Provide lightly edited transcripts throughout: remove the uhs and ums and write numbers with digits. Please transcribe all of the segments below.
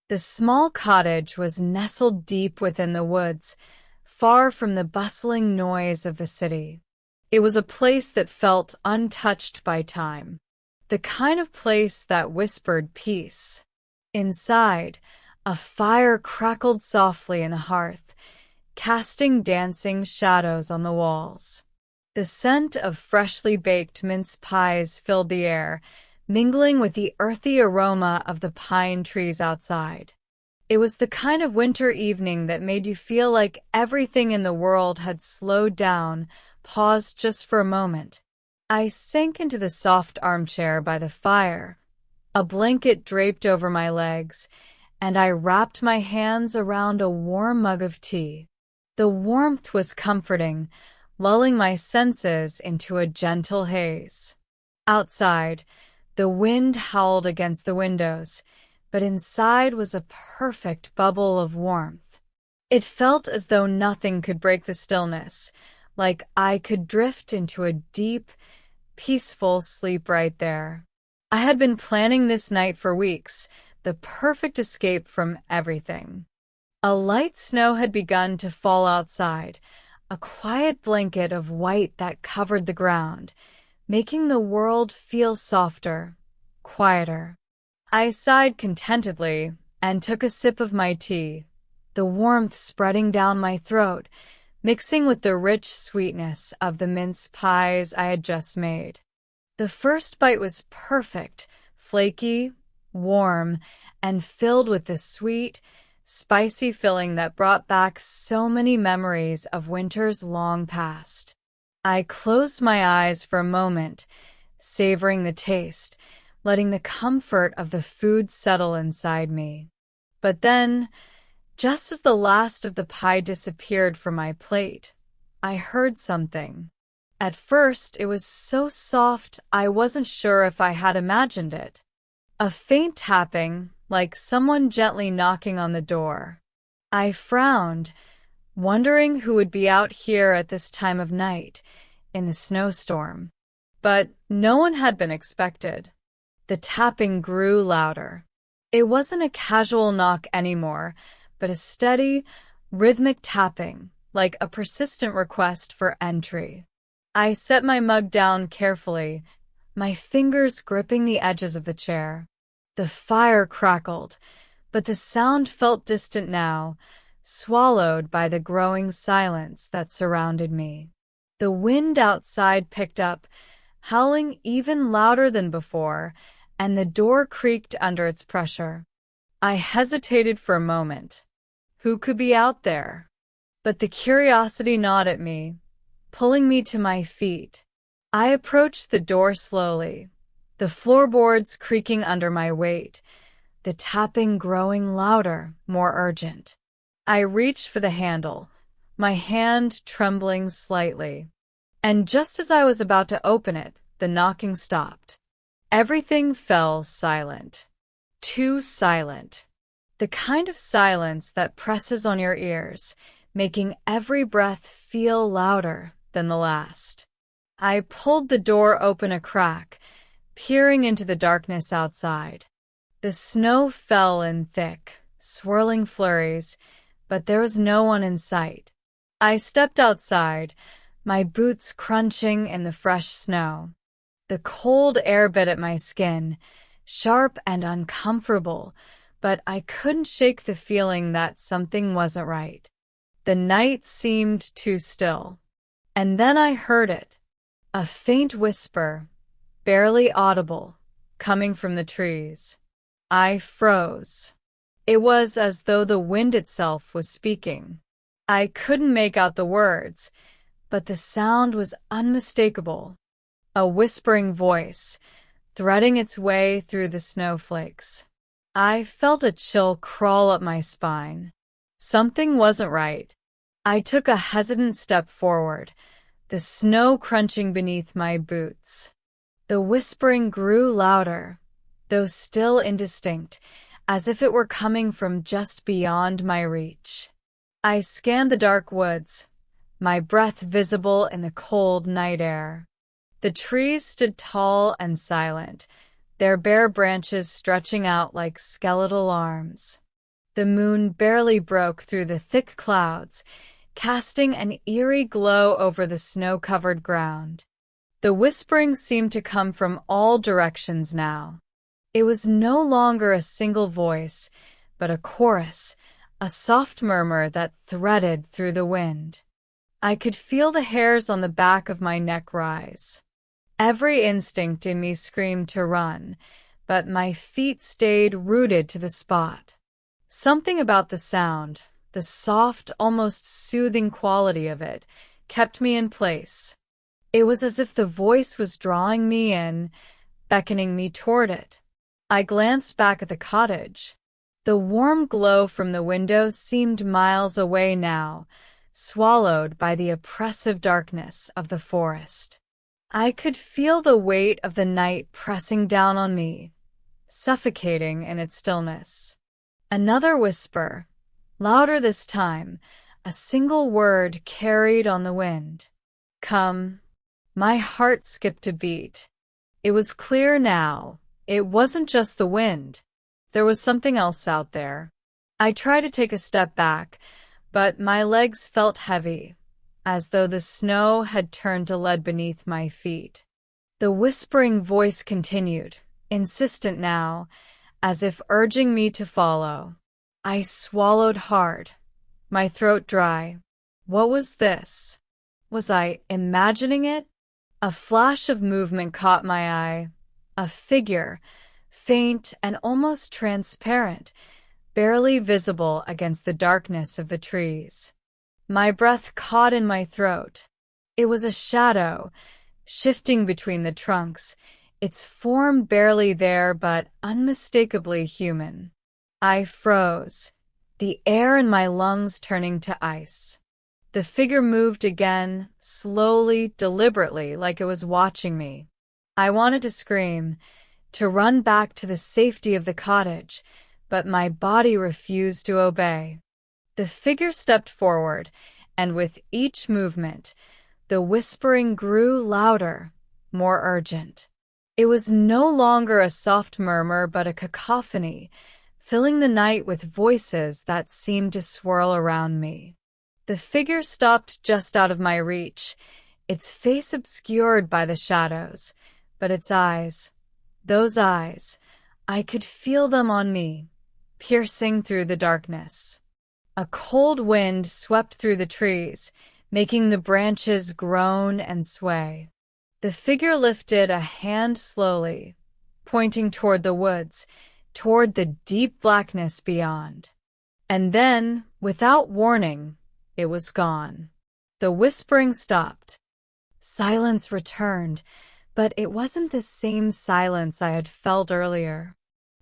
The small cottage was nestled deep within the woods, far from the bustling noise of the city. It was a place that felt untouched by time, the kind of place that whispered peace. Inside, a fire crackled softly in the hearth, casting dancing shadows on the walls. The scent of freshly baked mince pies filled the air, mingling with the earthy aroma of the pine trees outside. It was the kind of winter evening that made you feel like everything in the world had slowed down, paused just for a moment. I sank into the soft armchair by the fire, a blanket draped over my legs, and I wrapped my hands around a warm mug of tea. The warmth was comforting, lulling my senses into a gentle haze. Outside, the wind howled against the windows, but inside was a perfect bubble of warmth. It felt as though nothing could break the stillness, like I could drift into a deep, peaceful sleep right there. I had been planning this night for weeks, the perfect escape from everything. A light snow had begun to fall outside, a quiet blanket of white that covered the ground, making the world feel softer, quieter. I sighed contentedly and took a sip of my tea, the warmth spreading down my throat, mixing with the rich sweetness of the mince pies I had just made. The first bite was perfect, flaky, warm, and filled with the sweet, spicy filling that brought back so many memories of winters long past. I closed my eyes for a moment, savoring the taste, letting the comfort of the food settle inside me. But then, just as the last of the pie disappeared from my plate, I heard something. At first, it was so soft I wasn't sure if I had imagined it. A faint tapping, like someone gently knocking on the door. I frowned, wondering who would be out here at this time of night, in the snowstorm. But no one had been expected. The tapping grew louder. It wasn't a casual knock anymore, but a steady, rhythmic tapping, like a persistent request for entry. I set my mug down carefully, my fingers gripping the edges of the chair. The fire crackled, but the sound felt distant now, swallowed by the growing silence that surrounded me. The wind outside picked up, howling even louder than before, and the door creaked under its pressure. I hesitated for a moment. Who could be out there? But the curiosity gnawed at me, pulling me to my feet. I approached the door slowly, the floorboards creaking under my weight, the tapping growing louder, more urgent. I reached for the handle, my hand trembling slightly. And just as I was about to open it, the knocking stopped. Everything fell silent. Too silent. The kind of silence that presses on your ears, making every breath feel louder than the last. I pulled the door open a crack, peering into the darkness outside. The snow fell in thick, swirling flurries, but there was no one in sight. I stepped outside, my boots crunching in the fresh snow. The cold air bit at my skin, sharp and uncomfortable, but I couldn't shake the feeling that something wasn't right. The night seemed too still. And then I heard it, a faint whisper, barely audible, coming from the trees. I froze. It was as though the wind itself was speaking. I couldn't make out the words, but the sound was unmistakable. A whispering voice, threading its way through the snowflakes. I felt a chill crawl up my spine. Something wasn't right. I took a hesitant step forward, the snow crunching beneath my boots. The whispering grew louder, though still indistinct, as if it were coming from just beyond my reach. I scanned the dark woods, my breath visible in the cold night air. The trees stood tall and silent, their bare branches stretching out like skeletal arms. The moon barely broke through the thick clouds, casting an eerie glow over the snow-covered ground. The whispering seemed to come from all directions now. It was no longer a single voice, but a chorus, a soft murmur that threaded through the wind. I could feel the hairs on the back of my neck rise. Every instinct in me screamed to run, but my feet stayed rooted to the spot. Something about the sound, the soft, almost soothing quality of it, kept me in place. It was as if the voice was drawing me in, beckoning me toward it. I glanced back at the cottage. The warm glow from the window seemed miles away now, swallowed by the oppressive darkness of the forest. I could feel the weight of the night pressing down on me, suffocating in its stillness. Another whisper, louder this time, a single word carried on the wind. Come. My heart skipped a beat. It was clear now. It wasn't just the wind. There was something else out there. I tried to take a step back, but my legs felt heavy, as though the snow had turned to lead beneath my feet. The whispering voice continued, insistent now, as if urging me to follow. I swallowed hard, my throat dry. What was this? Was I imagining it? A flash of movement caught my eye. A figure, faint and almost transparent, barely visible against the darkness of the trees. My breath caught in my throat. It was a shadow, shifting between the trunks, its form barely there but unmistakably human. I froze, the air in my lungs turning to ice. The figure moved again, slowly, deliberately, like it was watching me. I wanted to scream, to run back to the safety of the cottage, but my body refused to obey. The figure stepped forward, and with each movement, the whispering grew louder, more urgent. It was no longer a soft murmur but a cacophony, filling the night with voices that seemed to swirl around me. The figure stopped just out of my reach, its face obscured by the shadows, but its eyes, those eyes, I could feel them on me, piercing through the darkness. A cold wind swept through the trees, making the branches groan and sway. The figure lifted a hand slowly, pointing toward the woods, toward the deep blackness beyond. And then, without warning, it was gone. The whispering stopped. Silence returned, but it wasn't the same silence I had felt earlier.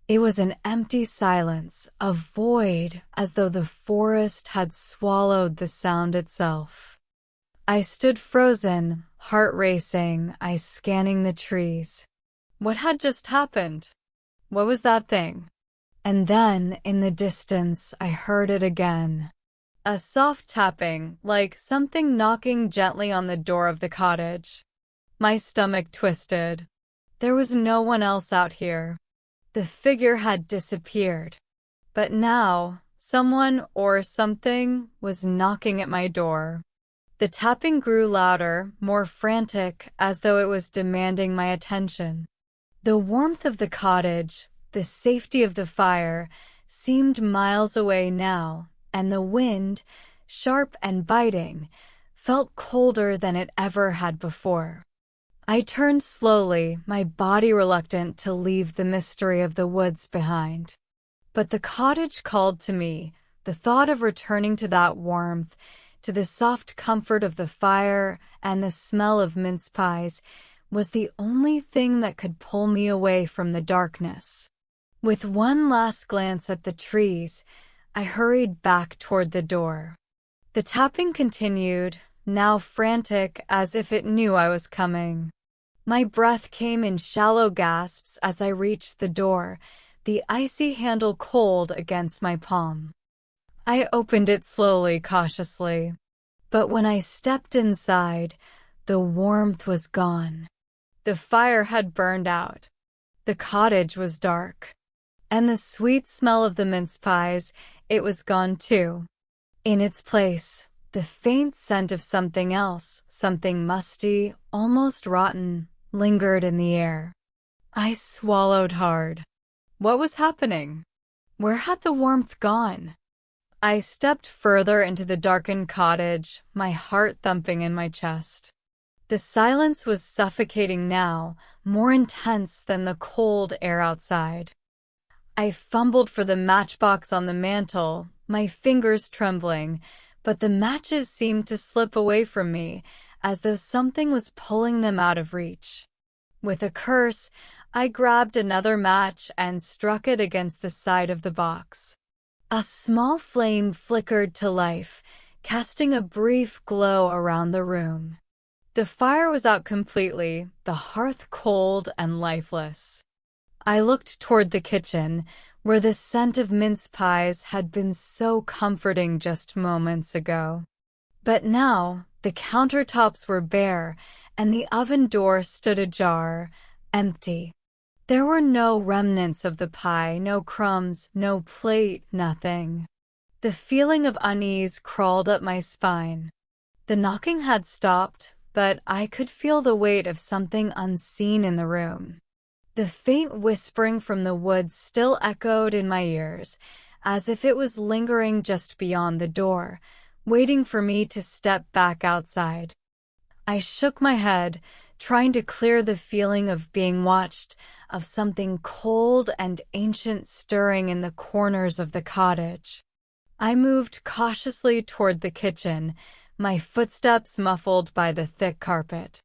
It was an empty silence, a void, as though the forest had swallowed the sound itself. I stood frozen, heart racing, eyes scanning the trees. What had just happened? What was that thing? And then, in the distance, I heard it again. A soft tapping, like something knocking gently on the door of the cottage. My stomach twisted. There was no one else out here. The figure had disappeared. But now, someone or something was knocking at my door. The tapping grew louder, more frantic, as though it was demanding my attention. The warmth of the cottage, the safety of the fire, seemed miles away now, and the wind, sharp and biting, felt colder than it ever had before. I turned slowly, my body reluctant to leave the mystery of the woods behind. But the cottage called to me, the thought of returning to that warmth, to the soft comfort of the fire and the smell of mince pies, was the only thing that could pull me away from the darkness. With one last glance at the trees, I hurried back toward the door. The tapping continued, now frantic as if it knew I was coming. My breath came in shallow gasps as I reached the door, the icy handle cold against my palm. I opened it slowly, cautiously. But when I stepped inside, the warmth was gone. The fire had burned out. The cottage was dark. And the sweet smell of the mince pies, it was gone too. In its place, the faint scent of something else, something musty, almost rotten, lingered in the air. I swallowed hard. What was happening? Where had the warmth gone? I stepped further into the darkened cottage, my heart thumping in my chest. The silence was suffocating now, more intense than the cold air outside. I fumbled for the matchbox on the mantel, my fingers trembling, but the matches seemed to slip away from me, as though something was pulling them out of reach. With a curse, I grabbed another match and struck it against the side of the box. A small flame flickered to life, casting a brief glow around the room. The fire was out completely, the hearth cold and lifeless. I looked toward the kitchen, where the scent of mince pies had been so comforting just moments ago. But now, the countertops were bare, and the oven door stood ajar, empty. There were no remnants of the pie, no crumbs, no plate, nothing. The feeling of unease crawled up my spine. The knocking had stopped, but I could feel the weight of something unseen in the room. The faint whispering from the woods still echoed in my ears, as if it was lingering just beyond the door, waiting for me to step back outside. I shook my head, trying to clear the feeling of being watched, of something cold and ancient stirring in the corners of the cottage. I moved cautiously toward the kitchen, my footsteps muffled by the thick carpet.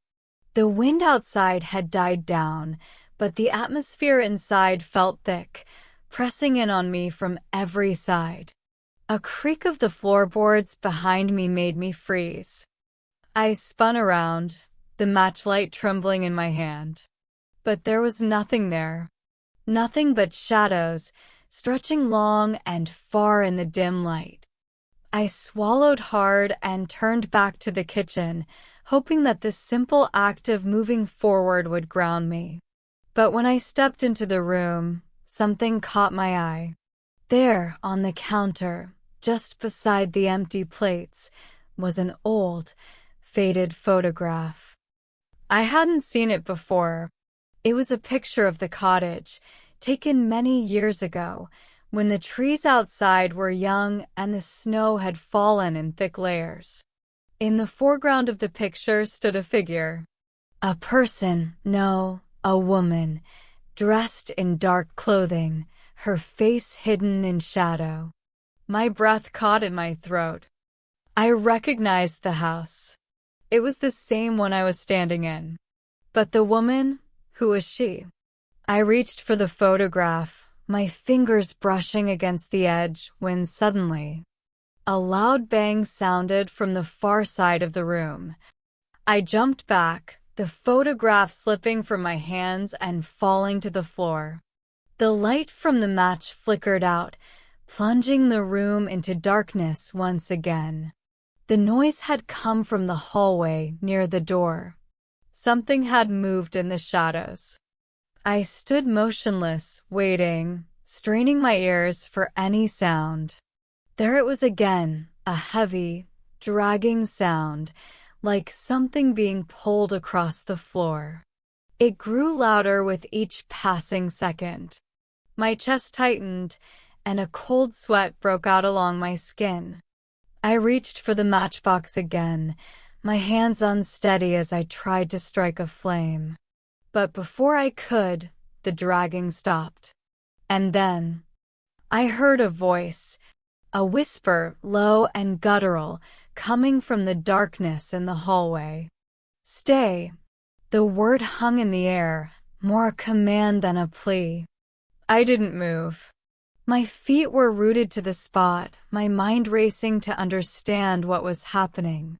The wind outside had died down, but the atmosphere inside felt thick, pressing in on me from every side. A creak of the floorboards behind me made me freeze. I spun around, the matchlight trembling in my hand. But there was nothing there. Nothing but shadows, stretching long and far in the dim light. I swallowed hard and turned back to the kitchen, hoping that this simple act of moving forward would ground me. But when I stepped into the room, something caught my eye. There, on the counter, just beside the empty plates, was an old, faded photograph. I hadn't seen it before. It was a picture of the cottage, taken many years ago, when the trees outside were young and the snow had fallen in thick layers. In the foreground of the picture stood a figure. A person, no, a woman, dressed in dark clothing, her face hidden in shadow. My breath caught in my throat. I recognized the house. It was the same one I was standing in. But the woman, who was she? I reached for the photograph, my fingers brushing against the edge, when suddenly, a loud bang sounded from the far side of the room. I jumped back, the photograph slipping from my hands and falling to the floor. The light from the match flickered out, plunging the room into darkness once again. The noise had come from the hallway near the door. Something had moved in the shadows. I stood motionless, waiting, straining my ears for any sound. There it was again, a heavy, dragging sound, like something being pulled across the floor. It grew louder with each passing second. My chest tightened, and a cold sweat broke out along my skin. I reached for the matchbox again, my hands unsteady as I tried to strike a flame. But before I could, the dragging stopped. And then, I heard a voice, a whisper, low and guttural, coming from the darkness in the hallway. Stay. The word hung in the air, more a command than a plea. I didn't move. My feet were rooted to the spot, my mind racing to understand what was happening.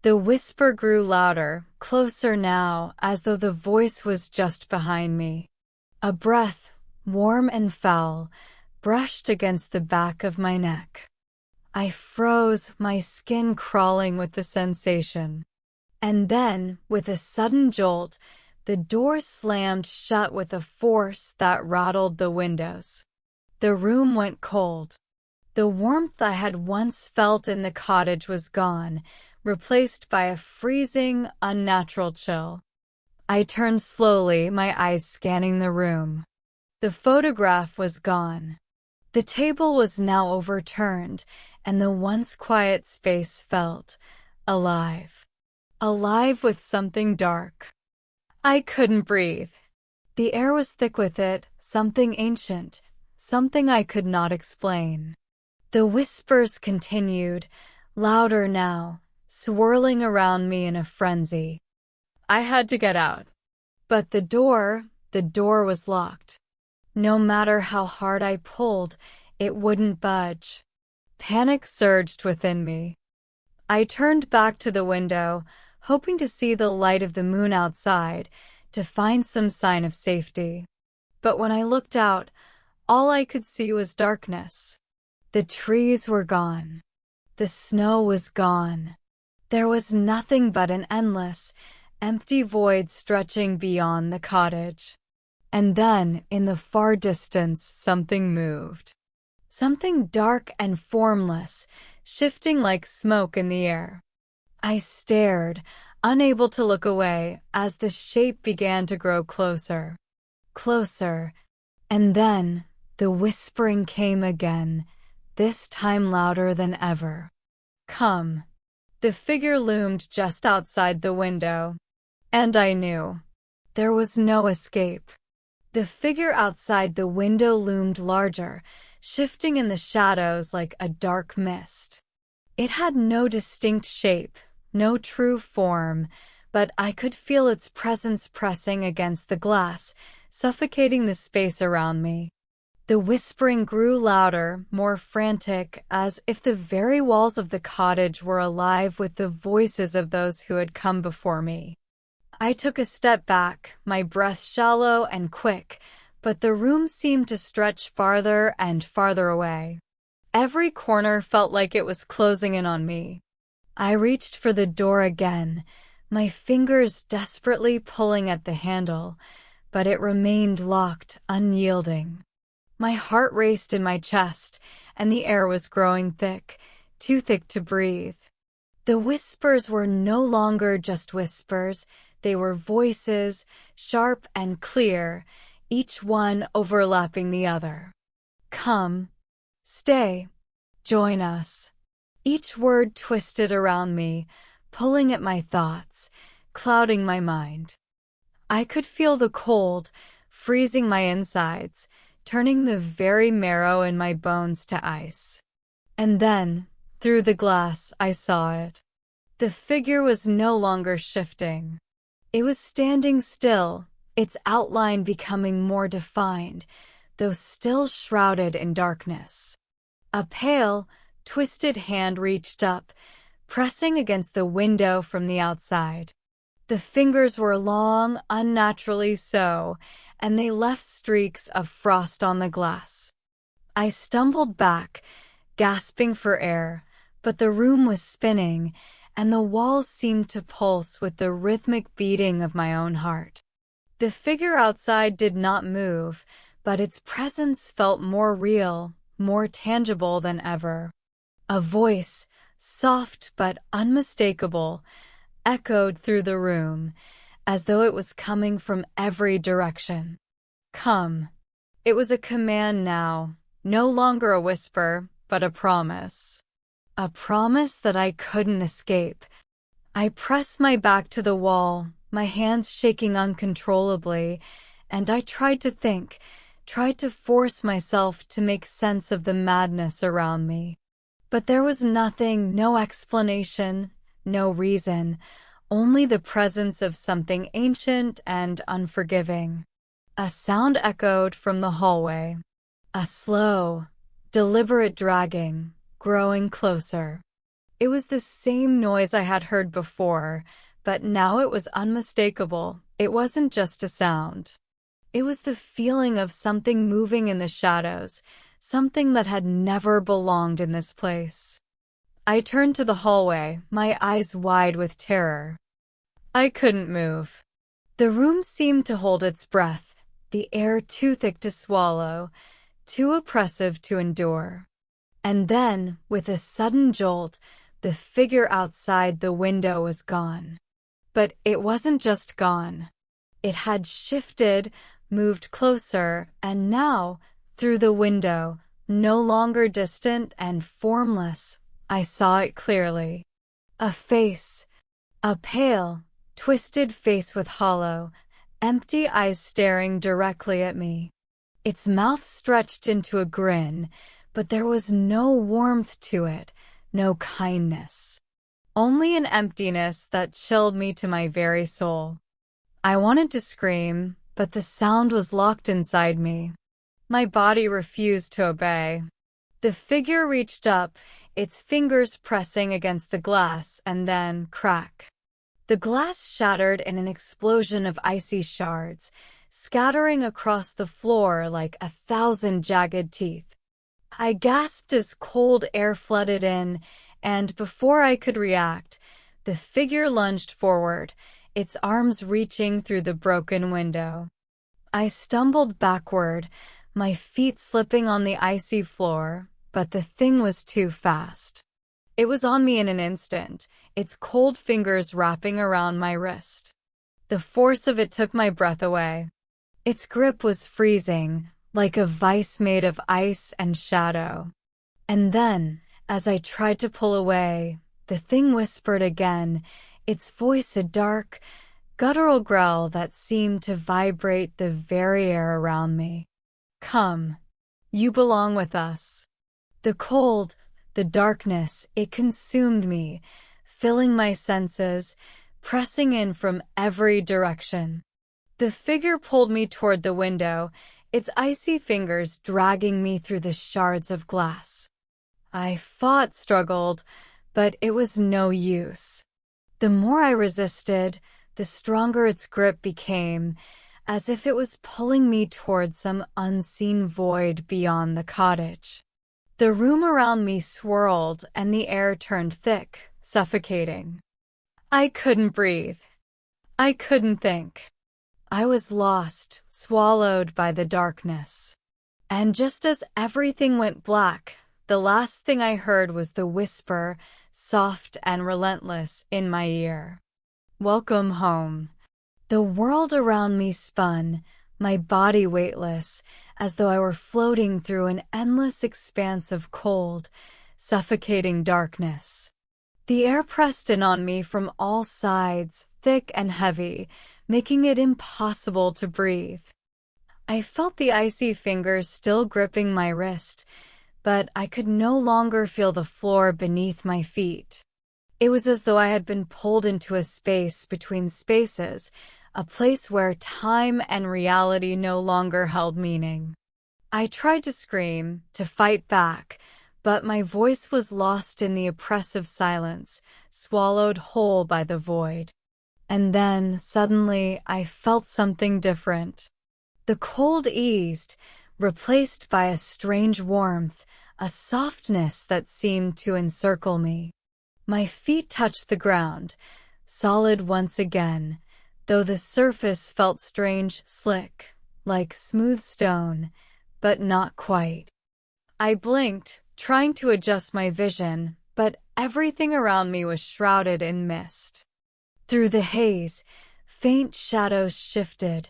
The whisper grew louder, closer now, as though the voice was just behind me. A breath, warm and foul, brushed against the back of my neck. I froze, my skin crawling with the sensation. And then, with a sudden jolt, the door slammed shut with a force that rattled the windows. The room went cold. The warmth I had once felt in the cottage was gone, replaced by a freezing, unnatural chill. I turned slowly, my eyes scanning the room. The photograph was gone. The table was now overturned, and the once quiet space felt alive. Alive with something dark. I couldn't breathe. The air was thick with it, something ancient, something I could not explain. The whispers continued, louder now, swirling around me in a frenzy. I had to get out. But the door was locked. No matter how hard I pulled, it wouldn't budge. Panic surged within me. I turned back to the window, hoping to see the light of the moon outside, to find some sign of safety. But when I looked out, all I could see was darkness. The trees were gone. The snow was gone. There was nothing but an endless, empty void stretching beyond the cottage. And then, in the far distance, something moved. Something dark and formless, shifting like smoke in the air. I stared, unable to look away, as the shape began to grow closer. Closer. And then, the whispering came again, this time louder than ever. Come. The figure loomed just outside the window. And I knew. There was no escape. The figure outside the window loomed larger, shifting in the shadows like a dark mist. It had no distinct shape, no true form, but I could feel its presence pressing against the glass, suffocating the space around me. The whispering grew louder, more frantic, as if the very walls of the cottage were alive with the voices of those who had come before me. I took a step back, my breath shallow and quick, but the room seemed to stretch farther and farther away. Every corner felt like it was closing in on me. I reached for the door again, my fingers desperately pulling at the handle, but it remained locked, unyielding. My heart raced in my chest, and the air was growing thick, too thick to breathe. The whispers were no longer just whispers. They were voices, sharp and clear, each one overlapping the other. Come. Stay. Join us. Each word twisted around me, pulling at my thoughts, clouding my mind. I could feel the cold, freezing my insides, turning the very marrow in my bones to ice. And then, through the glass, I saw it. The figure was no longer shifting. It was standing still, its outline becoming more defined, though still shrouded in darkness. A pale, twisted hand reached up, pressing against the window from the outside. The fingers were long, unnaturally so, and they left streaks of frost on the glass. I stumbled back, gasping for air, but the room was spinning, and the walls seemed to pulse with the rhythmic beating of my own heart. The figure outside did not move, but its presence felt more real, more tangible than ever. A voice, soft but unmistakable, echoed through the room, as though it was coming from every direction. Come. It was a command now, no longer a whisper, but a promise. A promise that I couldn't escape. I pressed my back to the wall, my hands shaking uncontrollably, and I tried to think, tried to force myself to make sense of the madness around me. But there was nothing, no explanation, no reason, only the presence of something ancient and unforgiving. A sound echoed from the hallway. A slow, deliberate dragging, growing closer. It was the same noise I had heard before, but now it was unmistakable. It wasn't just a sound. It was the feeling of something moving in the shadows, something that had never belonged in this place. I turned to the hallway, my eyes wide with terror. I couldn't move. The room seemed to hold its breath, the air too thick to swallow, too oppressive to endure. And then, with a sudden jolt, the figure outside the window was gone. But it wasn't just gone. It had shifted, moved closer, and now, through the window, no longer distant and formless, I saw it clearly. A face. A pale, twisted face with hollow, empty eyes staring directly at me. Its mouth stretched into a grin, but there was no warmth to it, no kindness. Only an emptiness that chilled me to my very soul. I wanted to scream, but the sound was locked inside me. My body refused to obey. The figure reached up, its fingers pressing against the glass, and then crack. The glass shattered in an explosion of icy shards, scattering across the floor like 1,000 jagged teeth. I gasped as cold air flooded in, and before I could react, the figure lunged forward, its arms reaching through the broken window. I stumbled backward, my feet slipping on the icy floor, but the thing was too fast. It was on me in an instant, its cold fingers wrapping around my wrist. The force of it took my breath away. Its grip was freezing, like a vice made of ice and shadow. And then, as I tried to pull away, the thing whispered again, its voice a dark, guttural growl that seemed to vibrate the very air around me. Come. You belong with us. The cold, the darkness, it consumed me, filling my senses, pressing in from every direction. The figure pulled me toward the window, its icy fingers dragging me through the shards of glass. I fought, struggled, but it was no use. The more I resisted, the stronger its grip became, as if it was pulling me toward some unseen void beyond the cottage. The room around me swirled and the air turned thick, suffocating. I couldn't breathe. I couldn't think. I was lost, swallowed by the darkness. And just as everything went black, the last thing I heard was the whisper, soft and relentless, in my ear. Welcome home. The world around me spun, my body weightless, as though I were floating through an endless expanse of cold, suffocating darkness. The air pressed in on me from all sides, thick and heavy, making it impossible to breathe. I felt the icy fingers still gripping my wrist, but I could no longer feel the floor beneath my feet. It was as though I had been pulled into a space between spaces, a place where time and reality no longer held meaning. I tried to scream, to fight back, but my voice was lost in the oppressive silence, swallowed whole by the void. And then, suddenly, I felt something different. The cold eased, replaced by a strange warmth, a softness that seemed to encircle me. My feet touched the ground, solid once again, though the surface felt strange, slick, like smooth stone, but not quite. I blinked, trying to adjust my vision, but everything around me was shrouded in mist. Through the haze, faint shadows shifted,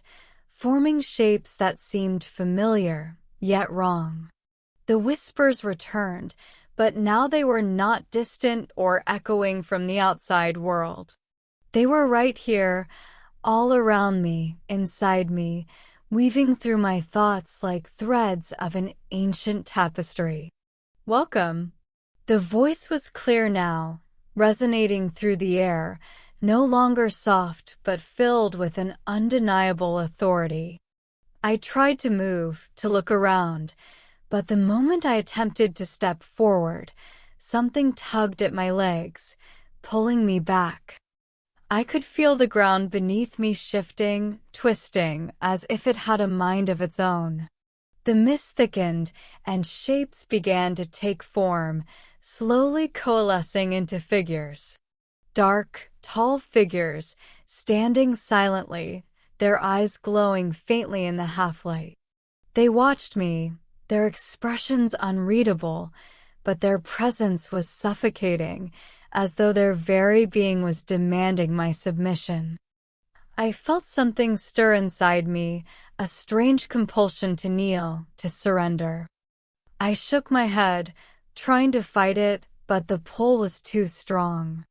forming shapes that seemed familiar, yet wrong. The whispers returned, but now they were not distant or echoing from the outside world. They were right here, all around me, inside me, weaving through my thoughts like threads of an ancient tapestry. Welcome. The voice was clear now, resonating through the air, no longer soft but filled with an undeniable authority. I tried to move, to look around, but the moment I attempted to step forward, something tugged at my legs, pulling me back. I could feel the ground beneath me shifting, twisting, as if it had a mind of its own. The mist thickened, and shapes began to take form, slowly coalescing into figures. Dark, tall figures, standing silently, their eyes glowing faintly in the half-light. They watched me, their expressions unreadable, but their presence was suffocating, as though their very being was demanding my submission. I felt something stir inside me, a strange compulsion to kneel, to surrender. I shook my head, trying to fight it, but the pull was too strong.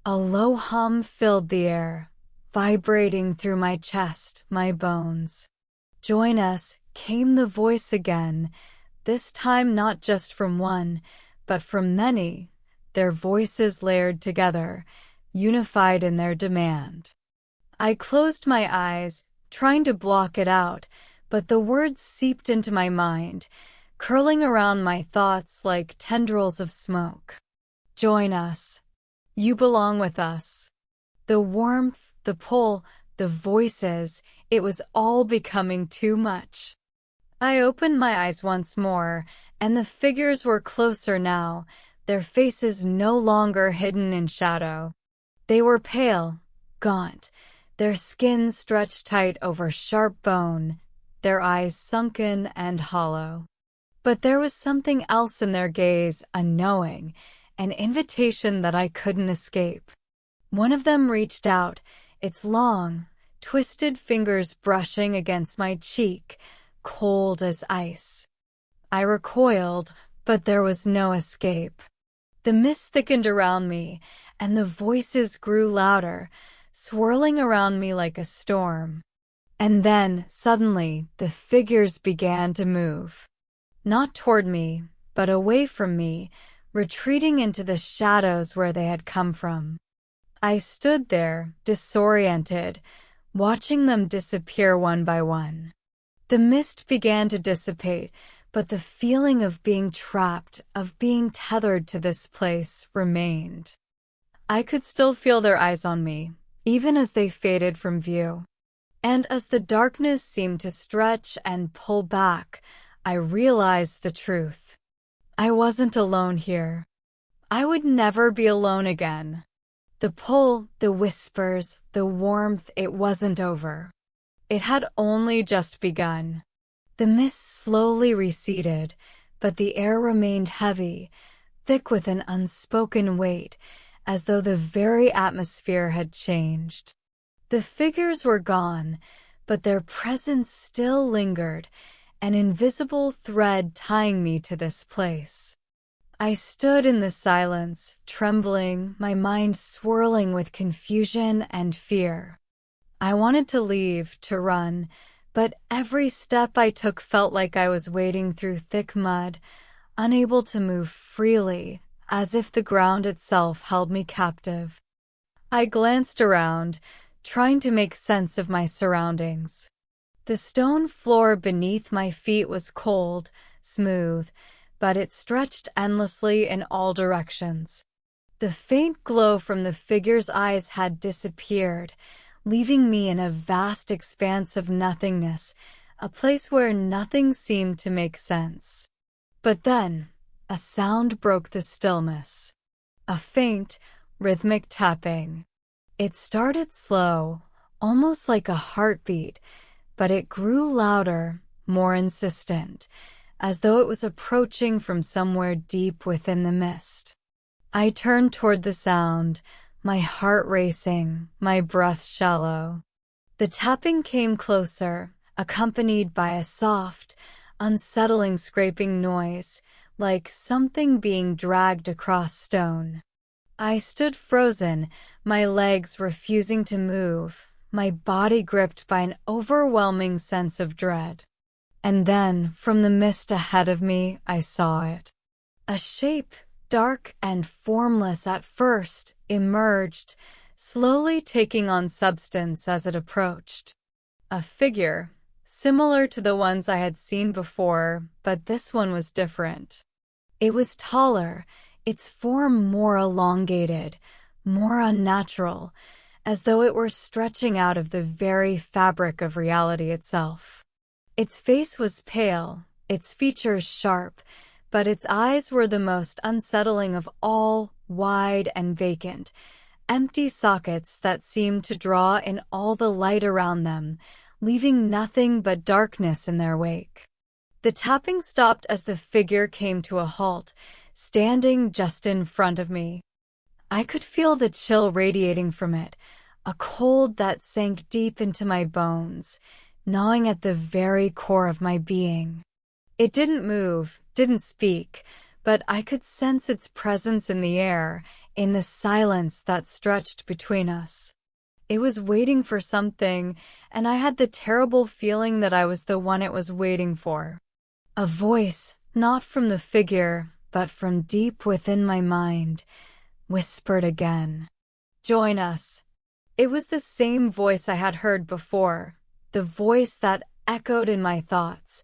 A low hum filled the air, vibrating through my chest, my bones. "Join us," came the voice again, this time not just from one, but from many, their voices layered together, unified in their demand. I closed my eyes, trying to block it out, but the words seeped into my mind, curling around my thoughts like tendrils of smoke. "Join us. You belong with us." The warmth, the pull, the voices, it was all becoming too much. I opened my eyes once more, and the figures were closer now, their faces no longer hidden in shadow. They were pale, gaunt, their skin stretched tight over sharp bone, their eyes sunken and hollow. But there was something else in their gaze, a knowing, an invitation that I couldn't escape. One of them reached out, its long, twisted fingers brushing against my cheek, cold as ice. I recoiled, but there was no escape. The mist thickened around me, and the voices grew louder, swirling around me like a storm. And then, suddenly, the figures began to move. Not toward me, but away from me, retreating into the shadows where they had come from. I stood there, disoriented, watching them disappear one by one. The mist began to dissipate, but the feeling of being trapped, of being tethered to this place, remained. I could still feel their eyes on me, even as they faded from view. And as the darkness seemed to stretch and pull back, I realized the truth. I wasn't alone here. I would never be alone again. The pull, the whispers, the warmth, it wasn't over. It had only just begun. The mist slowly receded, but the air remained heavy, thick with an unspoken weight, as though the very atmosphere had changed. The figures were gone, but their presence still lingered, an invisible thread tying me to this place. I stood in the silence, trembling, my mind swirling with confusion and fear. I wanted to leave, to run, but every step I took felt like I was wading through thick mud, unable to move freely, as if the ground itself held me captive. I glanced around, trying to make sense of my surroundings. The stone floor beneath my feet was cold, smooth, but it stretched endlessly in all directions. The faint glow from the figure's eyes had disappeared, leaving me in a vast expanse of nothingness, a place where nothing seemed to make sense. But then, a sound broke the stillness. A faint, rhythmic tapping. It started slow, almost like a heartbeat, but it grew louder, more insistent, as though it was approaching from somewhere deep within the mist. I turned toward the sound, my heart racing, my breath shallow. The tapping came closer, accompanied by a soft, unsettling scraping noise, like something being dragged across stone. I stood frozen, my legs refusing to move, my body gripped by an overwhelming sense of dread. And then, from the mist ahead of me, I saw it. A shape, dark and formless at first, emerged, slowly taking on substance as it approached. A figure, similar to the ones I had seen before, but this one was different. It was taller, its form more elongated, more unnatural, as though it were stretching out of the very fabric of reality itself. Its face was pale, its features sharp, but its eyes were the most unsettling of all, wide and vacant, empty sockets that seemed to draw in all the light around them, leaving nothing but darkness in their wake. The tapping stopped as the figure came to a halt, standing just in front of me. I could feel the chill radiating from it, a cold that sank deep into my bones, gnawing at the very core of my being. It didn't move, didn't speak, but I could sense its presence in the air, in the silence that stretched between us. It was waiting for something, and I had the terrible feeling that I was the one it was waiting for. A voice, not from the figure, but from deep within my mind, whispered again, "Join us." It was the same voice I had heard before, the voice that echoed in my thoughts,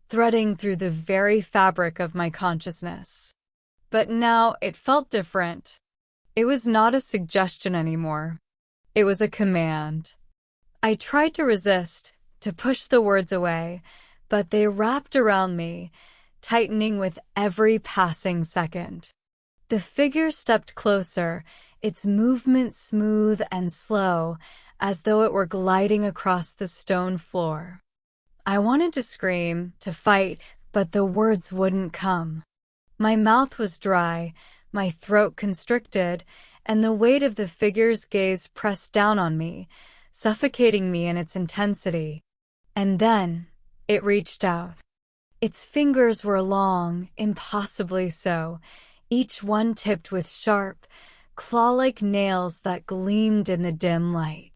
threading through the very fabric of my consciousness. But now it felt different. It was not a suggestion anymore. It was a command. I tried to resist, to push the words away, but they wrapped around me, tightening with every passing second. The figure stepped closer, its movement smooth and slow, as though it were gliding across the stone floor. I wanted to scream, to fight, but the words wouldn't come. My mouth was dry, my throat constricted, and the weight of the figure's gaze pressed down on me, suffocating me in its intensity. And then it reached out. Its fingers were long, impossibly so, each one tipped with sharp, claw-like nails that gleamed in the dim light.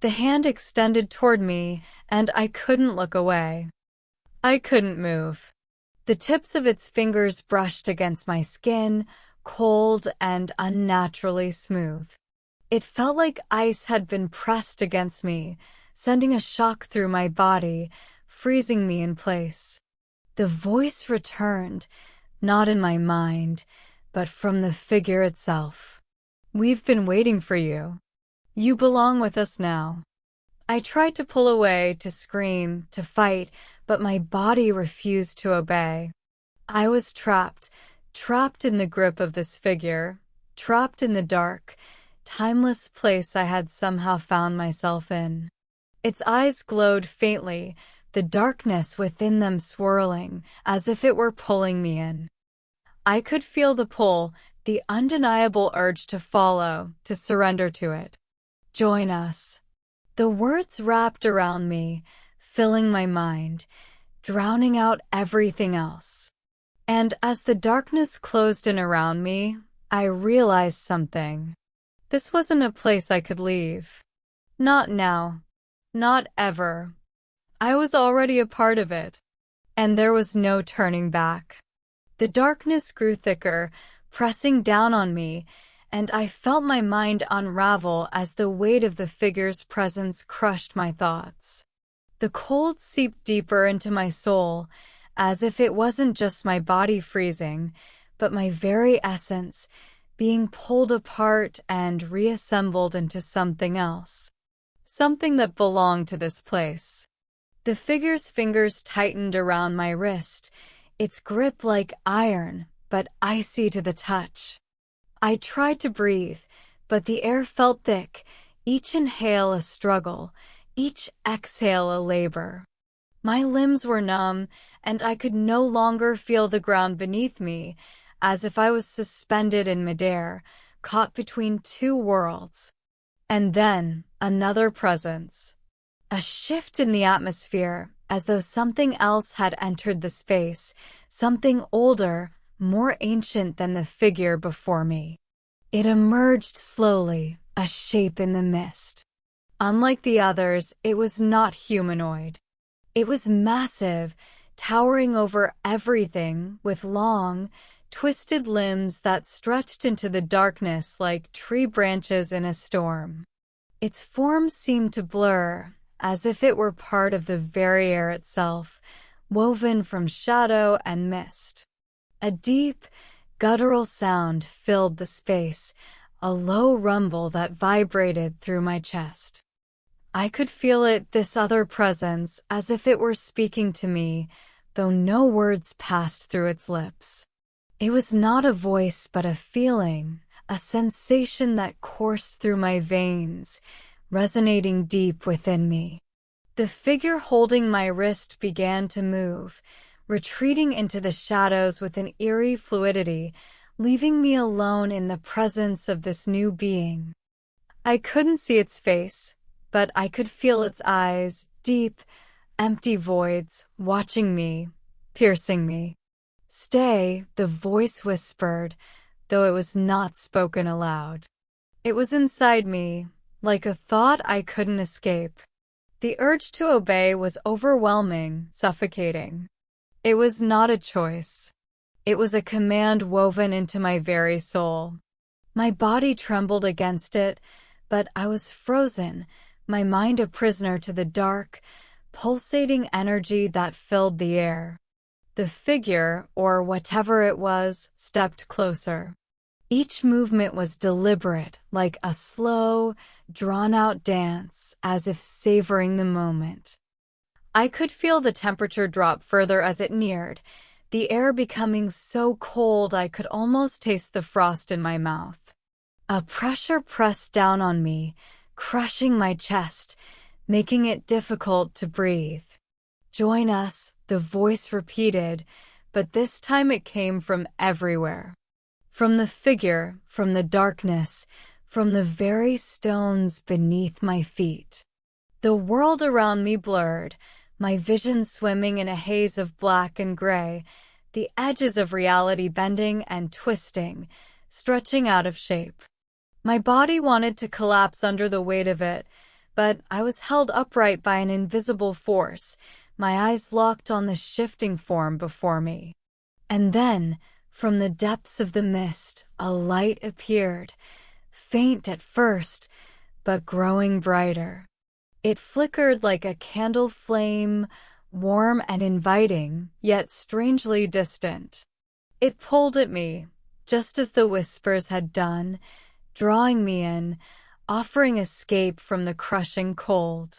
The hand extended toward me, and I couldn't look away. I couldn't move. The tips of its fingers brushed against my skin, cold and unnaturally smooth. It felt like ice had been pressed against me, sending a shock through my body, freezing me in place. The voice returned, not in my mind, but from the figure itself. "We've been waiting for you. You belong with us now." I tried to pull away, to scream, to fight, but my body refused to obey. I was trapped in the grip of this figure, trapped in the dark, timeless place I had somehow found myself in. Its eyes glowed faintly, the darkness within them swirling, as if it were pulling me in. I could feel the pull, the undeniable urge to follow, to surrender to it. "Join us." The words wrapped around me, filling my mind, drowning out everything else. And as the darkness closed in around me, I realized something. This wasn't a place I could leave. Not now. Not ever. I was already a part of it. And there was no turning back. The darkness grew thicker, pressing down on me, and I felt my mind unravel as the weight of the figure's presence crushed my thoughts. The cold seeped deeper into my soul, as if it wasn't just my body freezing, but my very essence, being pulled apart and reassembled into something else. Something that belonged to this place. The figure's fingers tightened around my wrist, its grip like iron, but icy to the touch. I tried to breathe, but the air felt thick, each inhale a struggle, each exhale a labor. My limbs were numb, and I could no longer feel the ground beneath me, as if I was suspended in midair, caught between two worlds. And then, another presence. A shift in the atmosphere, as though something else had entered the space, something older, more ancient than the figure before me. It emerged slowly, a shape in the mist. Unlike the others, it was not humanoid. It was massive, towering over everything, with long, twisted limbs that stretched into the darkness like tree branches in a storm. Its form seemed to blur, as if it were part of the very air itself, woven from shadow and mist. A deep, guttural sound filled the space, a low rumble that vibrated through my chest. I could feel it, this other presence, as if it were speaking to me, though no words passed through its lips. It was not a voice but a feeling, a sensation that coursed through my veins, resonating deep within me. The figure holding my wrist began to move, retreating into the shadows with an eerie fluidity, leaving me alone in the presence of this new being. I couldn't see its face, but I could feel its eyes, deep, empty voids, watching me, piercing me. "Stay," the voice whispered, though it was not spoken aloud. It was inside me, like a thought I couldn't escape. The urge to obey was overwhelming, suffocating. It was not a choice. It was a command woven into my very soul. My body trembled against it, but I was frozen, my mind a prisoner to the dark, pulsating energy that filled the air. The figure, or whatever it was, stepped closer. Each movement was deliberate, like a slow, drawn-out dance, as if savoring the moment. I could feel the temperature drop further as it neared, the air becoming so cold I could almost taste the frost in my mouth. A pressure pressed down on me, crushing my chest, making it difficult to breathe. "Join us," the voice repeated, but this time it came from everywhere. From the figure, from the darkness, from the very stones beneath my feet. The world around me blurred, my vision swimming in a haze of black and gray, the edges of reality bending and twisting, stretching out of shape. My body wanted to collapse under the weight of it, but I was held upright by an invisible force, my eyes locked on the shifting form before me. And then, from the depths of the mist, a light appeared, faint at first, but growing brighter. It flickered like a candle flame, warm and inviting, yet strangely distant. It pulled at me, just as the whispers had done, drawing me in, offering escape from the crushing cold.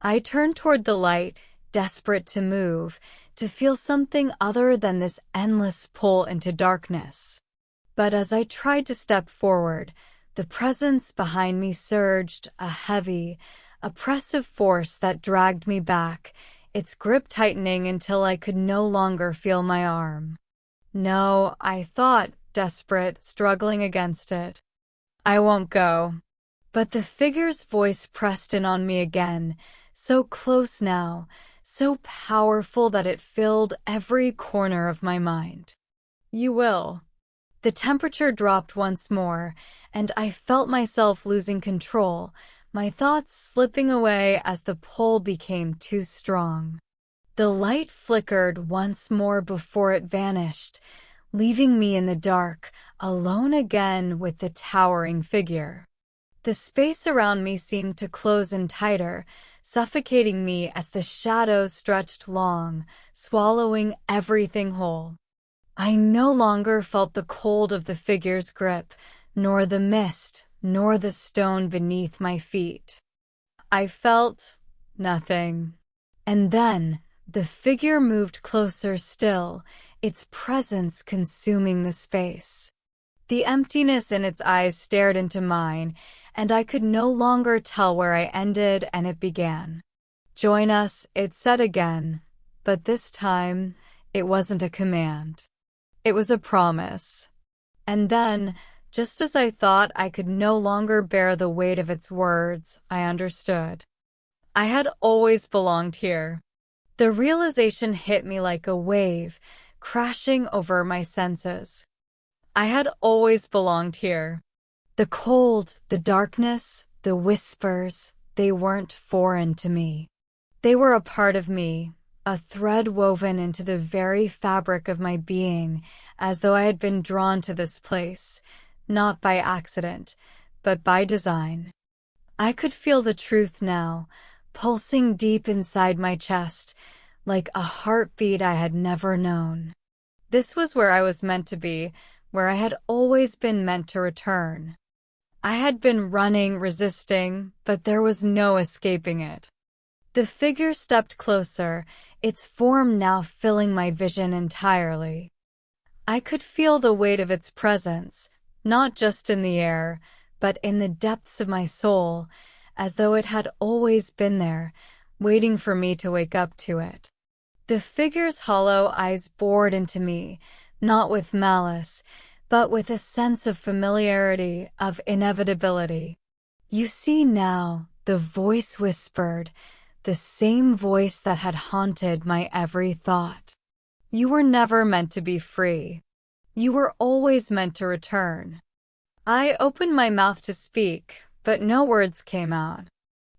I turned toward the light, desperate to move, to feel something other than this endless pull into darkness. But as I tried to step forward, the presence behind me surged, a heavy, oppressive force that dragged me back, its grip tightening until I could no longer feel my arm. "No," I thought, desperate, struggling against it. "I won't go." But the figure's voice pressed in on me again, so close now, so powerful that it filled every corner of my mind. "You will." The temperature dropped once more, and I felt myself losing control, my thoughts slipping away as the pull became too strong. The light flickered once more before it vanished, leaving me in the dark, alone again with the towering figure. The space around me seemed to close in tighter, suffocating me as the shadows stretched long, swallowing everything whole. I no longer felt the cold of the figure's grip, nor the mist, nor the stone beneath my feet. I felt nothing. And then the figure moved closer still, its presence consuming the space. The emptiness in its eyes stared into mine, and I could no longer tell where I ended and it began. "Join us," it said again, but this time it wasn't a command. It was a promise. And then, just as I thought I could no longer bear the weight of its words, I understood. I had always belonged here. The realization hit me like a wave, crashing over my senses. I had always belonged here. The cold, the darkness, the whispers, they weren't foreign to me. They were a part of me, a thread woven into the very fabric of my being, as though I had been drawn to this place, not by accident, but by design. I could feel the truth now, pulsing deep inside my chest, like a heartbeat I had never known. This was where I was meant to be, where I had always been meant to return. I had been running, resisting, but there was no escaping it. The figure stepped closer, its form now filling my vision entirely. I could feel the weight of its presence, not just in the air, but in the depths of my soul, as though it had always been there, waiting for me to wake up to it. The figure's hollow eyes bored into me, not with malice, but with a sense of familiarity, of inevitability. "You see now," the voice whispered, the same voice that had haunted my every thought. "You were never meant to be free. You were always meant to return." I opened my mouth to speak, but no words came out.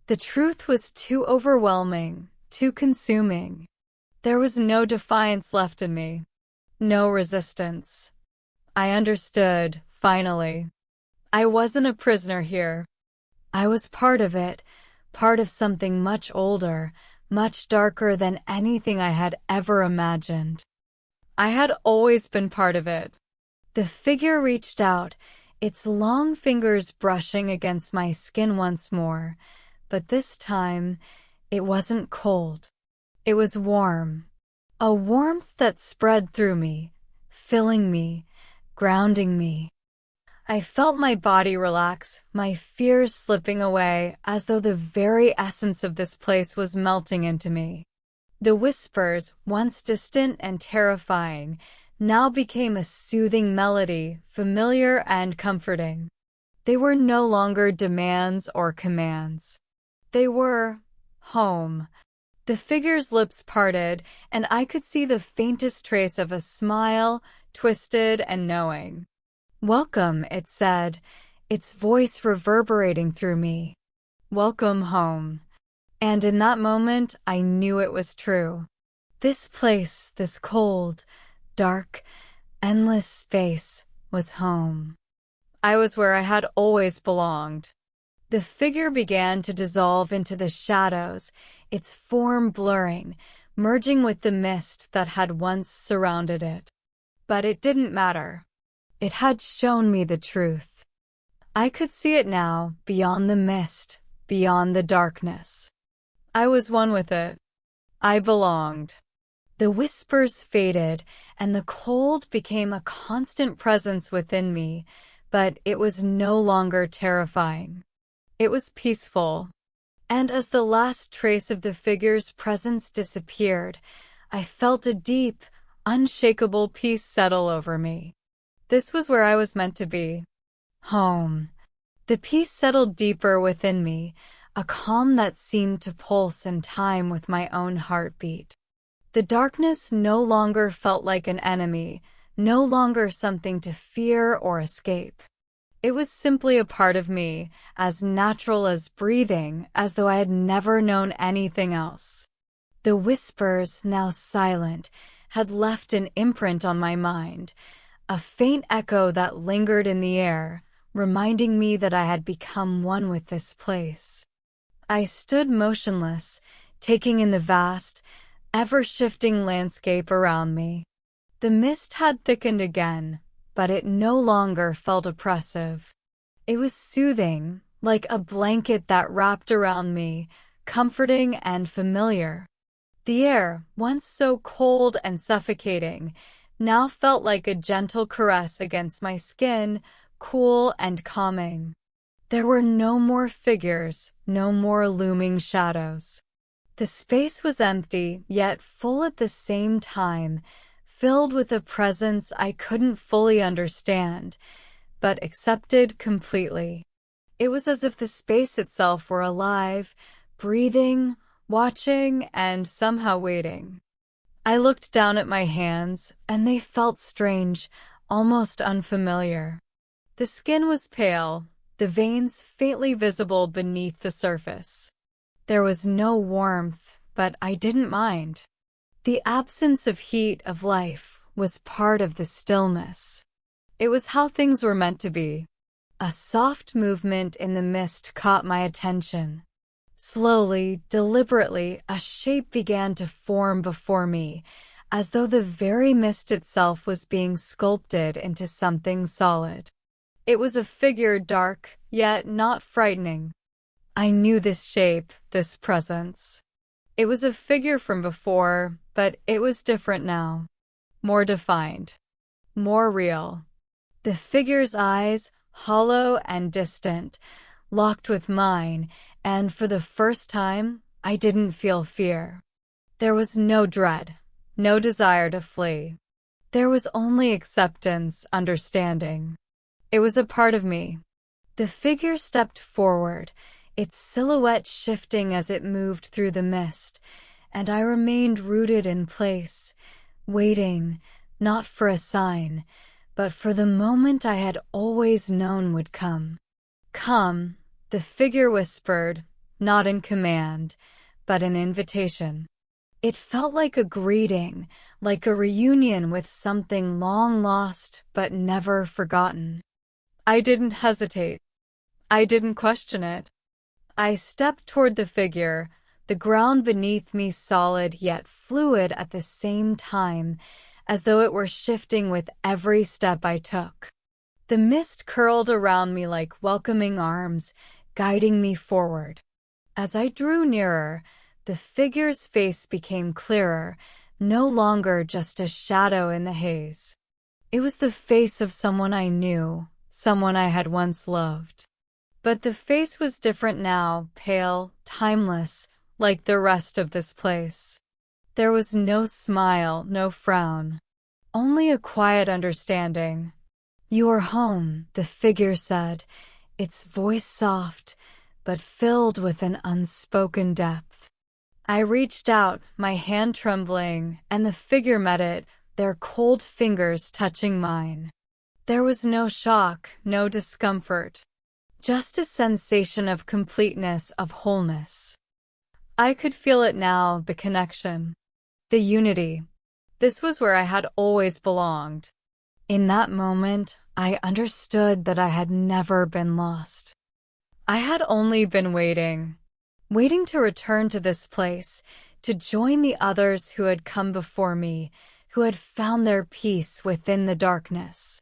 The truth was too overwhelming, too consuming. There was no defiance left in me, no resistance. I understood, finally. I wasn't a prisoner here. I was part of it, part of something much older, much darker than anything I had ever imagined. I had always been part of it. The figure reached out, its long fingers brushing against my skin once more, but this time it wasn't cold. It was warm. A warmth that spread through me, filling me, grounding me. I felt my body relax, my fears slipping away, as though the very essence of this place was melting into me. The whispers, once distant and terrifying, now became a soothing melody, familiar and comforting. They were no longer demands or commands. They were home. The figure's lips parted, and I could see the faintest trace of a smile, twisted and knowing. "Welcome," it said, its voice reverberating through me. "Welcome home." And in that moment, I knew it was true. This place, this cold, dark, endless space, was home. I was where I had always belonged. The figure began to dissolve into the shadows, its form blurring, merging with the mist that had once surrounded it. But it didn't matter. It had shown me the truth. I could see it now, beyond the mist, beyond the darkness. I was one with it. I belonged. The whispers faded, and the cold became a constant presence within me, but it was no longer terrifying. It was peaceful. And as the last trace of the figure's presence disappeared, I felt a deep, unshakable peace settle over me. This was where I was meant to be. Home. The peace settled deeper within me, a calm that seemed to pulse in time with my own heartbeat. The darkness no longer felt like an enemy, no longer something to fear or escape. It was simply a part of me, as natural as breathing, as though I had never known anything else. The whispers, now silent, had left an imprint on my mind, a faint echo that lingered in the air, reminding me that I had become one with this place. I stood motionless, taking in the vast, ever-shifting landscape around me. The mist had thickened again, but it no longer felt oppressive. It was soothing, like a blanket that wrapped around me, comforting and familiar. The air, once so cold and suffocating, now felt like a gentle caress against my skin, cool and calming. There were no more figures, no more looming shadows. The space was empty, yet full at the same time, filled with a presence I couldn't fully understand, but accepted completely. It was as if the space itself were alive, breathing, watching, and somehow waiting. I looked down at my hands, and they felt strange, almost unfamiliar. The skin was pale, the veins faintly visible beneath the surface. There was no warmth, but I didn't mind. The absence of heat, of life, was part of the stillness. It was how things were meant to be. A soft movement in the mist caught my attention. Slowly, deliberately, a shape began to form before me, as though the very mist itself was being sculpted into something solid. It was a figure dark, yet not frightening. I knew this shape, this presence. It was a figure from before, but it was different now. More defined. More real. The figure's eyes, hollow and distant, locked with mine, and for the first time, I didn't feel fear. There was no dread, no desire to flee. There was only acceptance, understanding. It was a part of me. The figure stepped forward, its silhouette shifting as it moved through the mist, and I remained rooted in place, waiting, not for a sign, but for the moment I had always known would come. Come, the figure whispered, not in command, but an invitation. It felt like a greeting, like a reunion with something long lost but never forgotten. I didn't hesitate. I didn't question it. I stepped toward the figure, the ground beneath me solid yet fluid at the same time, as though it were shifting with every step I took. The mist curled around me like welcoming arms, guiding me forward. As I drew nearer, the figure's face became clearer, no longer just a shadow in the haze. It was the face of someone I knew, someone I had once loved. But the face was different now, pale, timeless, like the rest of this place. There was no smile, no frown, only a quiet understanding. "You are home," the figure said, its voice soft, but filled with an unspoken depth. I reached out, my hand trembling, and the figure met it, their cold fingers touching mine. There was no shock, no discomfort, just a sensation of completeness, of wholeness. I could feel it now, the connection, the unity. This was where I had always belonged. In that moment, I understood that I had never been lost. I had only been waiting to return to this place, to join the others who had come before me, who had found their peace within the darkness.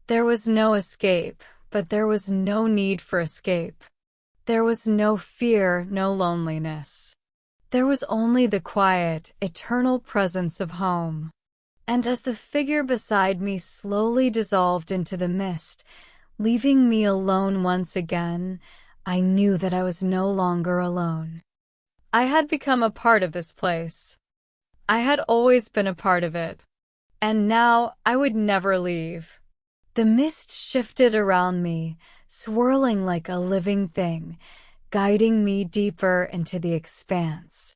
There was no escape, but there was no need for escape. There was no fear, no loneliness. There was only the quiet, eternal presence of home. And as the figure beside me slowly dissolved into the mist, leaving me alone once again, I knew that I was no longer alone. I had become a part of this place. I had always been a part of it. And now I would never leave. The mist shifted around me, swirling like a living thing, guiding me deeper into the expanse.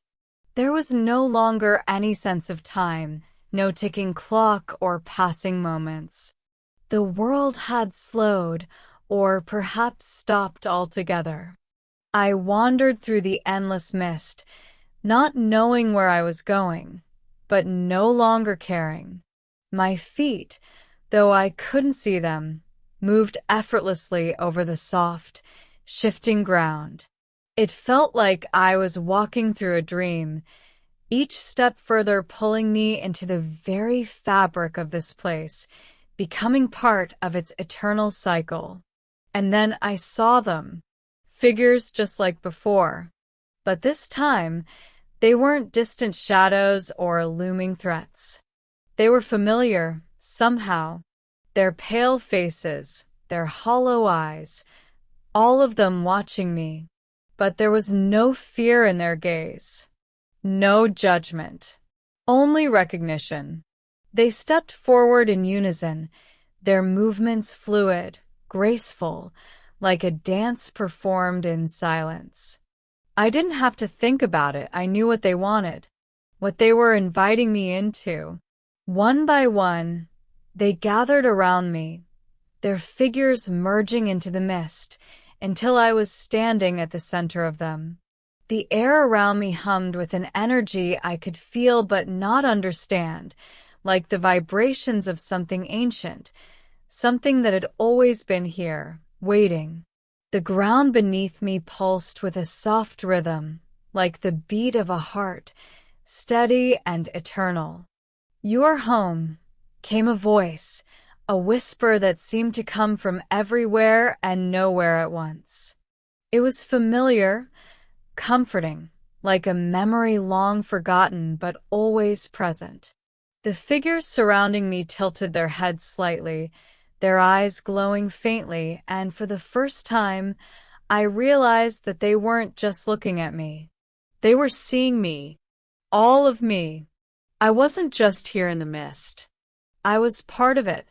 There was no longer any sense of time, no ticking clock or passing moments. The world had slowed, or perhaps stopped altogether. I wandered through the endless mist, not knowing where I was going, but no longer caring. My feet, though I couldn't see them, moved effortlessly over the soft, shifting ground. It felt like I was walking through a dream, each step further pulling me into the very fabric of this place, becoming part of its eternal cycle. And then I saw them, figures just like before. But this time, they weren't distant shadows or looming threats. They were familiar, somehow. Their pale faces, their hollow eyes, all of them watching me. But there was no fear in their gaze. No judgment. Only recognition. They stepped forward in unison, their movements fluid, graceful, like a dance performed in silence. I didn't have to think about it. I knew what they wanted, what they were inviting me into. One by one, they gathered around me, their figures merging into the mist, until I was standing at the center of them. The air around me hummed with an energy I could feel but not understand, like the vibrations of something ancient, something that had always been here, waiting. The ground beneath me pulsed with a soft rhythm, like the beat of a heart, steady and eternal. "Your home," came a voice, a whisper that seemed to come from everywhere and nowhere at once. It was familiar, comforting, like a memory long forgotten but always present. The figures surrounding me tilted their heads slightly, their eyes glowing faintly, and for the first time, I realized that they weren't just looking at me. They were seeing me. all of me. I wasn't just here in the mist. I was part of it.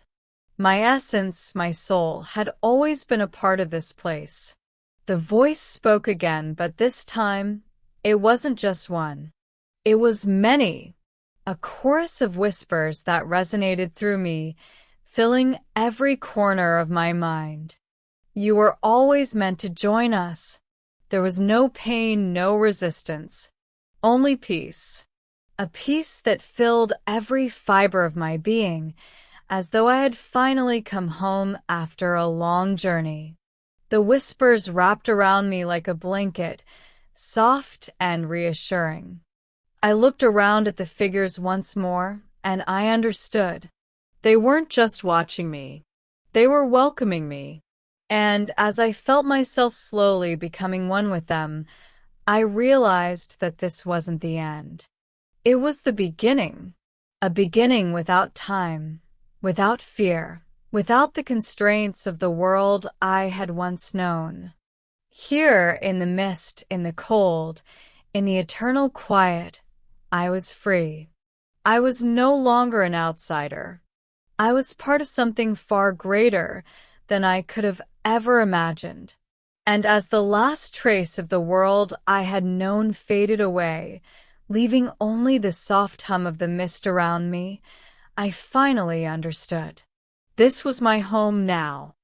My essence, my soul, had always been a part of this place. The voice spoke again, but this time, it wasn't just one. It was many. A chorus of whispers that resonated through me, filling every corner of my mind. You were always meant to join us. There was no pain, no resistance, only peace. A peace that filled every fiber of my being, as though I had finally come home after a long journey. The whispers wrapped around me like a blanket, soft and reassuring. I looked around at the figures once more, and I understood. They weren't just watching me. They were welcoming me. And as I felt myself slowly becoming one with them, I realized that this wasn't the end. It was the beginning. A beginning without time, without fear, without the constraints of the world I had once known. Here, in the mist, in the cold, in the eternal quiet, I was free. I was no longer an outsider. I was part of something far greater than I could have ever imagined. And as the last trace of the world I had known faded away, leaving only the soft hum of the mist around me, I finally understood. This was my home now,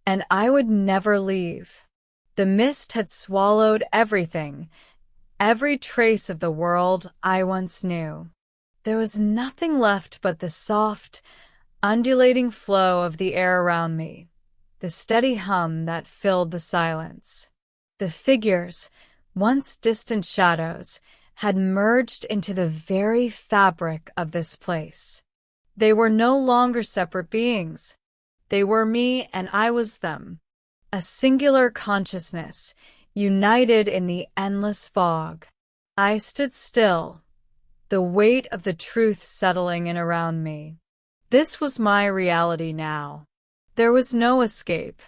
and I would never leave. The mist had swallowed everything, every trace of the world I once knew. There was nothing left but the soft, undulating flow of the air around me, the steady hum that filled the silence. The figures, once distant shadows, had merged into the very fabric of this place. They were no longer separate beings. They were me and I was them. A singular consciousness, united in the endless fog. I stood still, the weight of the truth settling in around me. This was my reality now. There was no escape.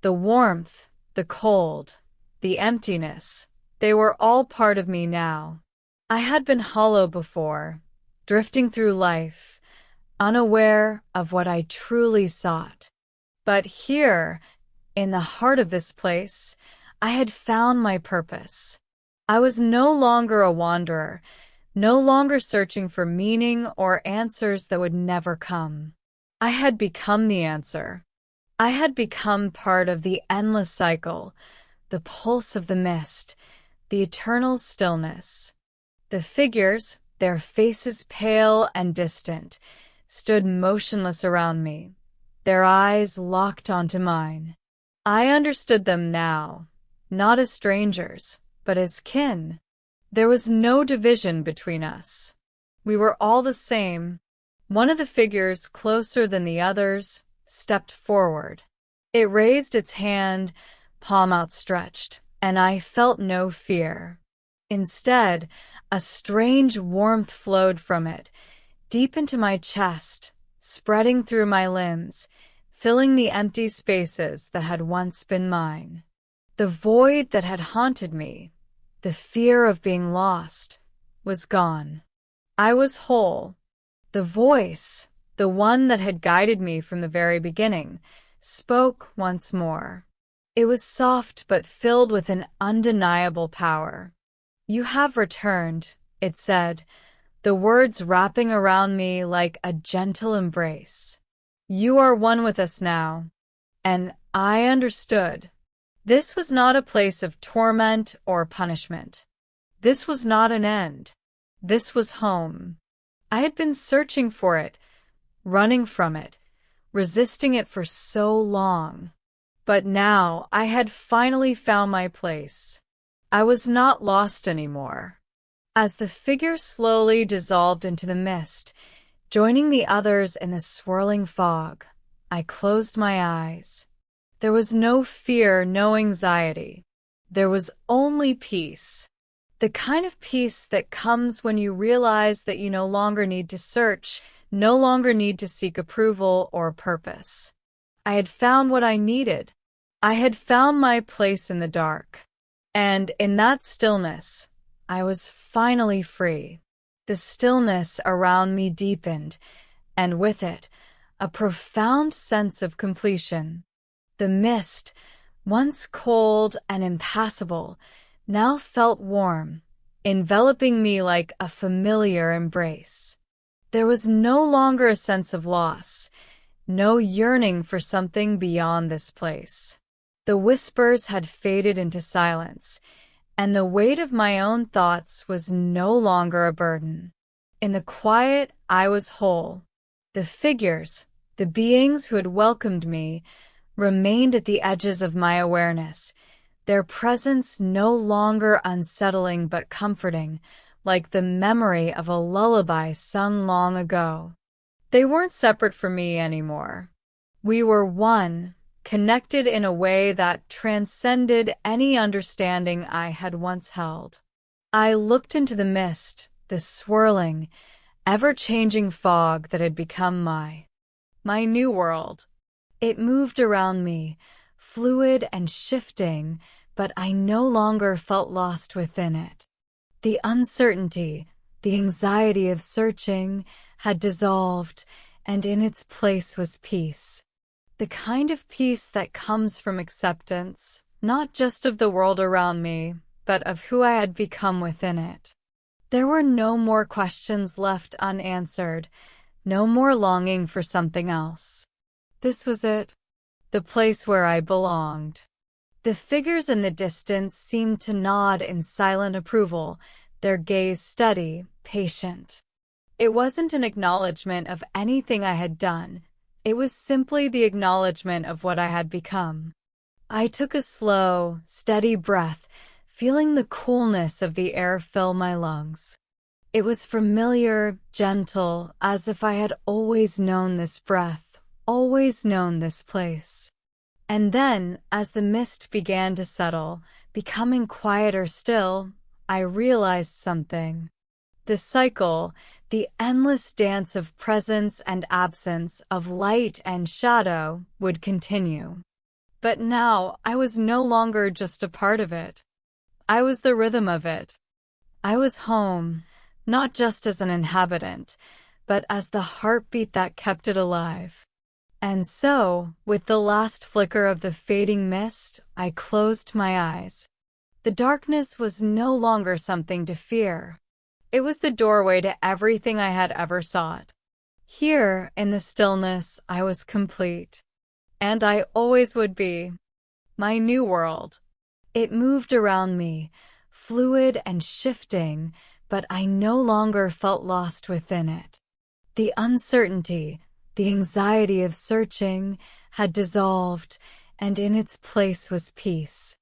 The warmth, the cold, the emptiness, they were all part of me now. I had been hollow before, drifting through life, unaware of what I truly sought. But here, in the heart of this place, I had found my purpose. I was no longer a wanderer, no longer searching for meaning or answers that would never come. I had become the answer. I had become part of the endless cycle, the pulse of the mist, the eternal stillness. The figures, their faces pale and distant, stood motionless around me, their eyes locked onto mine. I understood them now, not as strangers, but as kin. There was no division between us. We were all the same. One of the figures, closer than the others, stepped forward. It raised its hand, palm outstretched, and I felt no fear. Instead, a strange warmth flowed from it, deep into my chest, spreading through my limbs, filling the empty spaces that had once been mine. The void that had haunted me, the fear of being lost, was gone. I was whole. The voice, the one that had guided me from the very beginning, spoke once more. It was soft but filled with an undeniable power. "You have returned," it said, the words wrapping around me like a gentle embrace. "You are one with us now." And I understood. This was not a place of torment or punishment. This was not an end. This was home. I had been searching for it, running from it, resisting it for so long. But now I had finally found my place. I was not lost anymore. As the figure slowly dissolved into the mist, joining the others in the swirling fog, I closed my eyes. There was no fear, no anxiety. There was only peace. The kind of peace that comes when you realize that you no longer need to search, no longer need to seek approval or purpose. I had found what I needed. I had found my place in the dark. And in that stillness, I was finally free. The stillness around me deepened, and with it, a profound sense of completion. The mist, once cold and impassable, now felt warm, enveloping me like a familiar embrace. There was no longer a sense of loss, no yearning for something beyond this place. The whispers had faded into silence, and the weight of my own thoughts was no longer a burden. In the quiet, I was whole. The figures, the beings who had welcomed me, remained at the edges of my awareness, their presence no longer unsettling but comforting, like the memory of a lullaby sung long ago. They weren't separate from me anymore. We were one, connected in a way that transcended any understanding I had once held. I looked into the mist, the swirling, ever-changing fog that had become my new world. It moved around me, fluid and shifting, but I no longer felt lost within it. The uncertainty, the anxiety of searching, had dissolved, and in its place was peace. The kind of peace that comes from acceptance, not just of the world around me, but of who I had become within it. There were no more questions left unanswered, no more longing for something else. This was it, the place where I belonged. The figures in the distance seemed to nod in silent approval, their gaze steady, patient. It wasn't an acknowledgement of anything I had done. It was simply the acknowledgement of what I had become. I took a slow, steady breath, feeling the coolness of the air fill my lungs. It was familiar, gentle, as if I had always known this breath, always known this place. And then, as the mist began to settle, becoming quieter still, I realized something. The cycle, the endless dance of presence and absence, of light and shadow, would continue. But now I was no longer just a part of it. I was the rhythm of it. I was home, not just as an inhabitant, but as the heartbeat that kept it alive. And so, with the last flicker of the fading mist, I closed my eyes. The darkness was no longer something to fear. It was the doorway to everything I had ever sought. Here, in the stillness, I was complete. And I always would be. My new world. It moved around me, fluid and shifting, but I no longer felt lost within it. The uncertainty, the anxiety of searching, had dissolved, and in its place was peace.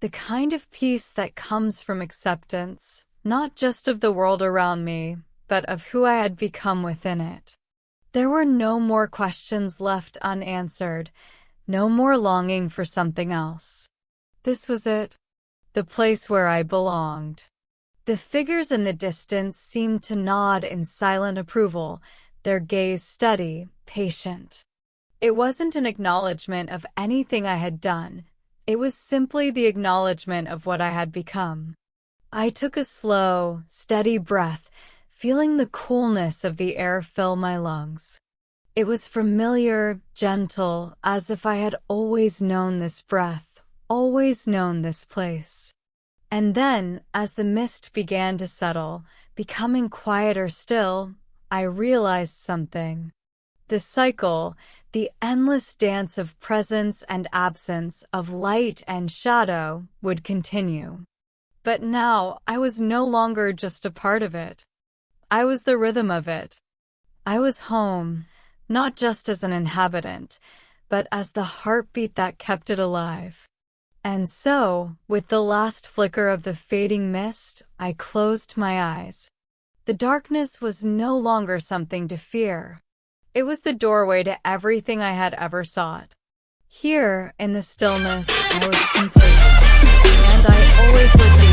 The kind of peace that comes from acceptance, not just of the world around me, but of who I had become within it. There were no more questions left unanswered, no more longing for something else. This was it, the place where I belonged. The figures in the distance seemed to nod in silent approval, their gaze steady, patient. It wasn't an acknowledgement of anything I had done. It was simply the acknowledgement of what I had become. I took a slow, steady breath, feeling the coolness of the air fill my lungs. It was familiar, gentle, as if I had always known this breath, always known this place. And then, as the mist began to settle, becoming quieter still, I realized something. The cycle, the endless dance of presence and absence, of light and shadow, would continue. But now I was no longer just a part of it. I was the rhythm of it. I was home, not just as an inhabitant, but as the heartbeat that kept it alive. And so, with the last flicker of the fading mist, I closed my eyes. The darkness was no longer something to fear. It was the doorway to everything I had ever sought. Here, in the stillness, I was complete, and I always would be.